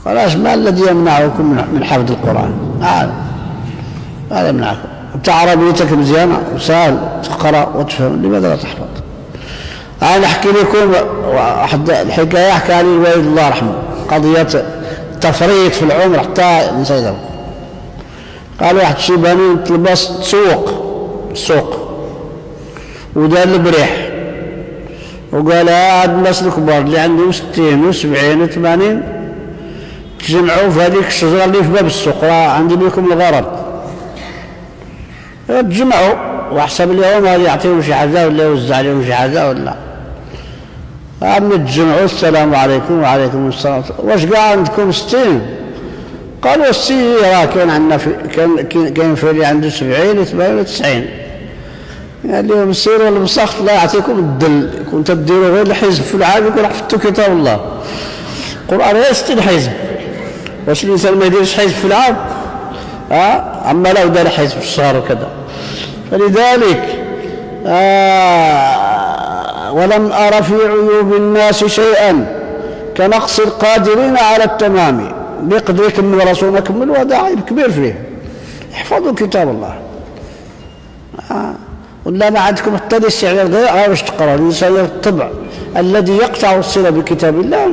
خلاص ما الذي يمنعكم من حفظ القرآن؟ هذا يمنعكم. أنت عربيتك مزيانة وسهل تقرأ وتفهم، لماذا لا تحفظ؟ أنا أحكي لكم الحكاية حكى لي الوالد الله يرحمه، قضية تفريط في العمر حتى نسيته. قال واحد شيباني تلبس السوق ودار البريح، وقال هاد الناس الكبار اللي عندهم 60 و70 و80 تجمعوا في هذيك الشجرة اللي في باب السوق، راه عندي لكم الغرض، تجمعوا وحسب اليوم هذا يعطيهم شي حاجة ولا يوزع عليهم شي حاجة ولا عم تجمعوا. السلام عليكم. وعليكم السلام. واش قاع عندكم 60؟ قالوا 60 راه كاين عندنا كاين في اللي عنده 70 و80 و90. قال لهم سيروا للمسخط لا يعطيكم الدل، كنت تديروا غير الحزب في العام يقول حفظتوا كتاب الله. القرآن غير 60 حزب، واش الإنسان ما يديرش حزب في العام؟ أما لو دار حزب في الشهر وكذا. فلذلك ولم أر في عيوب الناس شيئا كنقص القادرين على التمام. بيقدر يكمل رسولنا كمل، وهذا عيب كبير فيه. احفظوا كتاب الله. ولا ما عندكم حتى الاستعداد غير باش تقرأ. الإنسان الطبع الذي يقطع الصلة بكتاب الله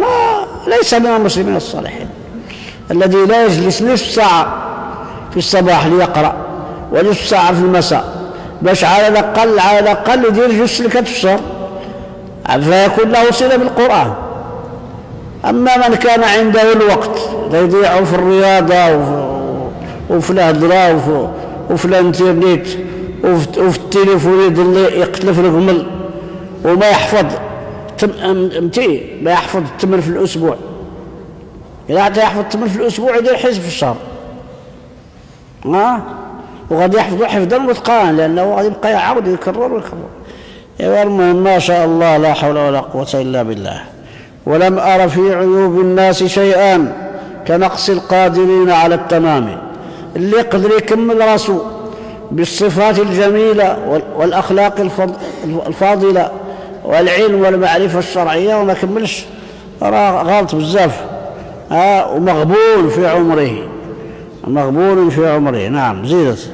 ليس من المسلمين الصالحين. الذي لا يجلس نصف ساعة في الصباح ليقرأ ونصف ساعة في المساء باش على الأقل يدير جوج سلكات في الشهر فيكون له صلة بالقرآن. أما من كان عنده الوقت يضيعه في الرياضة وفي الهدرة وفي الانترنت وفي التليفون يضل يقتل في الجمل وما يحفظ ما يحفظ 8 في الأسبوع. إذا حتى يحفظ 8 في الأسبوع يدير حزب في الشهر، وغادي يحفظ حفظا متقنا، لأنه غادي يبقى يعاود يكرر. المهم ما شاء الله لا حول ولا قوة إلا بالله. ولم أر في عيوب الناس شيئا كنقص القادرين على التمام. اللي يقدر يكمل راسه بالصفات الجميلة والأخلاق الفاضلة والعلم والمعرفة الشرعية وما كملش راه غلط بزاف، ومغبون في عمره. نعم زيدت.